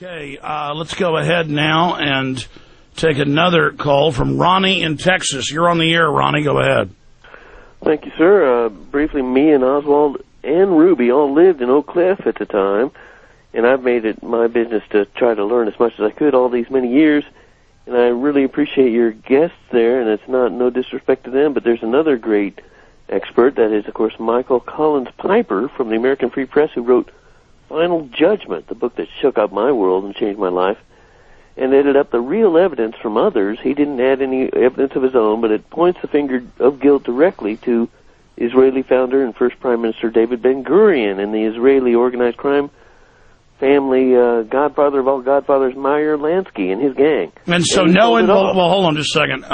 Okay, let's go ahead now and take another call from Ronnie in Texas. You're on the air, Ronnie. Go ahead. Thank you, sir. Briefly, me and Oswald and Ruby all lived in Oak Cliff at the time, and I've made it my business to try to learn as much as I could all these many years, and I really appreciate your guests there, and it's no disrespect to them, but there's another great expert, that is, of course, Michael Collins Piper from the American Free Press, who wrote Final Judgment, the book that shook up my world and changed my life, and added up the real evidence from others. He didn't add any evidence of his own, but it points the finger of guilt directly to Israeli founder and first Prime Minister David Ben-Gurion and the Israeli organized crime family godfather of all godfathers, Meyer Lansky, and his gang. And so well, hold on just a second.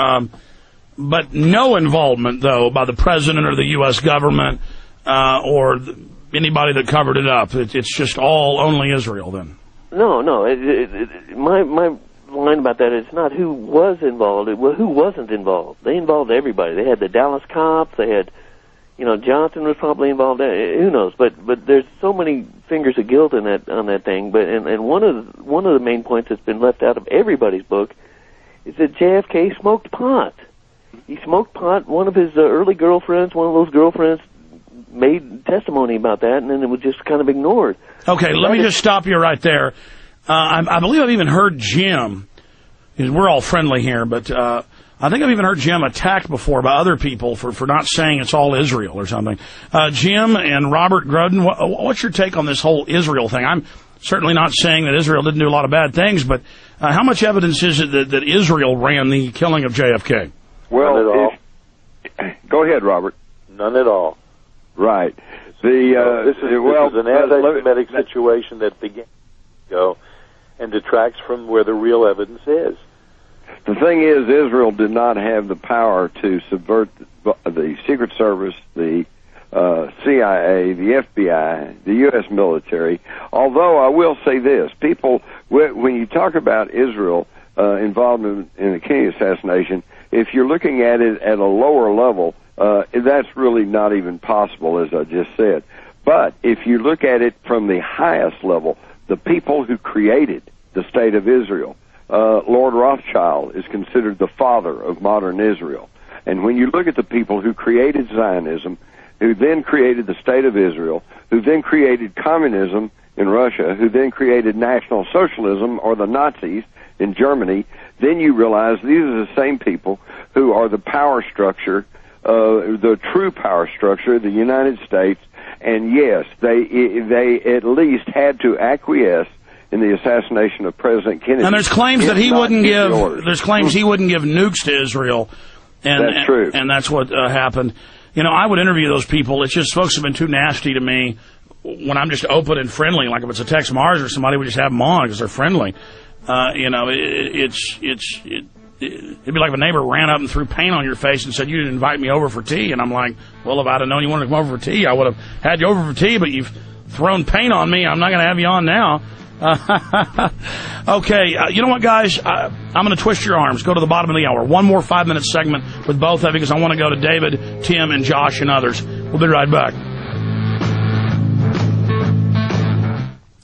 But no involvement, though, by the president or the U.S. government or anybody that covered it up. It's just only Israel, then. No. My line about that is not who was involved, who wasn't involved. They involved everybody. They had the Dallas cops. They had, Johnson was probably involved. Who knows? But there's so many fingers of guilt on that thing. But and one of the main points that's been left out of everybody's book is that JFK smoked pot. He smoked pot. One of his early girlfriends, one of those girlfriends, made testimony about that, and then it was just kind of ignored. Okay, let me just stop you right there. I believe I've even heard Jim, we're all friendly here, but I think I've even heard Jim attacked before by other people for not saying it's all Israel or something. Jim and Robert Groden, what's your take on this whole Israel thing? I'm certainly not saying that Israel didn't do a lot of bad things, but how much evidence is it that Israel ran the killing of JFK? Well, none at all. Go ahead, Robert. None at all. Right. This is an anti-Semitic situation that began to go and detracts from where the real evidence is. The thing is, Israel did not have the power to subvert the Secret Service, the CIA, the FBI, the U.S. military. Although I will say this, people, when you talk about Israel involvement in the Kennedy assassination, if you're looking at it at a lower level, that's really not even possible, as I just said. But if you look at it from the highest level, the people who created the state of Israel, Lord Rothschild is considered the father of modern Israel. And when you look at the people who created Zionism, who then created the state of Israel, who then created communism in Russia, who then created National Socialism, or the Nazis, in Germany, then you realize these are the same people who are the power structure, the true power structure of the United States. And yes, they at least had to acquiesce in the assassination of President Kennedy. And there's claims that he wouldn't give. There's claims he wouldn't give nukes to Israel. And that's true. And that's what happened. I would interview those people. It's just folks have been too nasty to me when I'm just open and friendly. Like if it's a Tex Mars or somebody, we just have them on because they're friendly. It'd be like if a neighbor ran up and threw paint on your face and said, "You didn't invite me over for tea." And I'm like, well, if I'd have known you wanted to come over for tea, I would have had you over for tea, but you've thrown paint on me. I'm not going to have you on now. Okay, you know what, guys? I'm going to twist your arms. Go to the bottom of the hour. One more 5-minute segment with both of you because I want to go to David, Tim, and Josh and others. We'll be right back.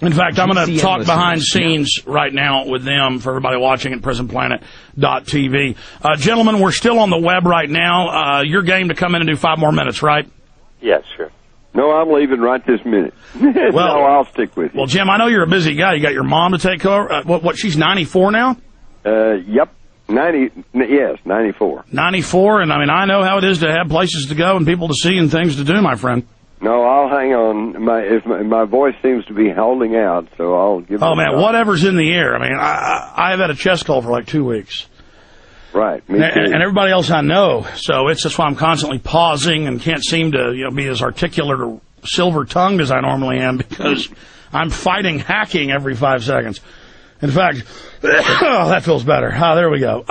In fact, I'm going to talk behind scenes right now with them for everybody watching at PrisonPlanet.tv. Gentlemen, we're still on the web right now. You're game to come in and do 5 more minutes, right? Yes, sure. No, I'm leaving right this minute. Well, no, I'll stick with you. Well, Jim, I know you're a busy guy. You got your mom to take care of. What, she's 94 now? Yep. 94. 94, and I know how it is to have places to go and people to see and things to do, my friend. No, I'll hang on. My voice seems to be holding out, so I'll give it a man, shot. whatever's in the air. I've had a chest cold for like 2 weeks. Right, me too. And everybody else I know. So that's why I'm constantly pausing and can't seem to be as articulate or silver-tongued as I normally am because I'm fighting hacking every 5 seconds. In fact, that feels better. There we go.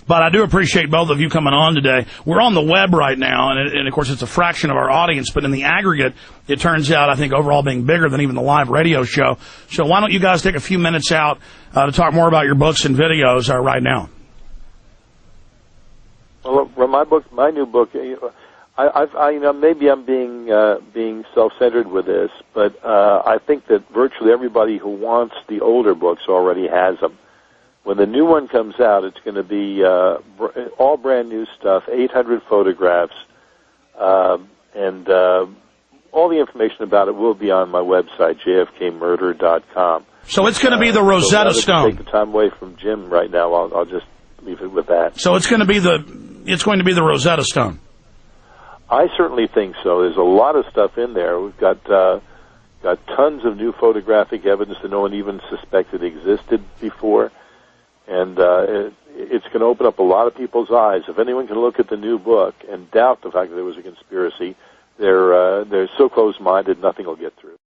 But I do appreciate both of you coming on today. We're on the web right now, and of course, it's a fraction of our audience, but in the aggregate, it turns out, I think, overall being bigger than even the live radio show. So why don't you guys take a few minutes out to talk more about your books and videos right now? Well, my new book, Maybe I'm being self-centered with this, but I think that virtually everybody who wants the older books already has them. When the new one comes out, it's going to be all brand new stuff, 800 photographs, and all the information about it will be on my website, jfkmurder.com. So it's going to be the Rosetta Stone. Take the time away from Jim right now. I'll just leave it with that. So it's going to be the Rosetta Stone. I certainly think so. There's a lot of stuff in there. We've got tons of new photographic evidence that no one even suspected existed before, and it's going to open up a lot of people's eyes. If anyone can look at the new book and doubt the fact that there was a conspiracy, they're so close-minded, nothing will get through.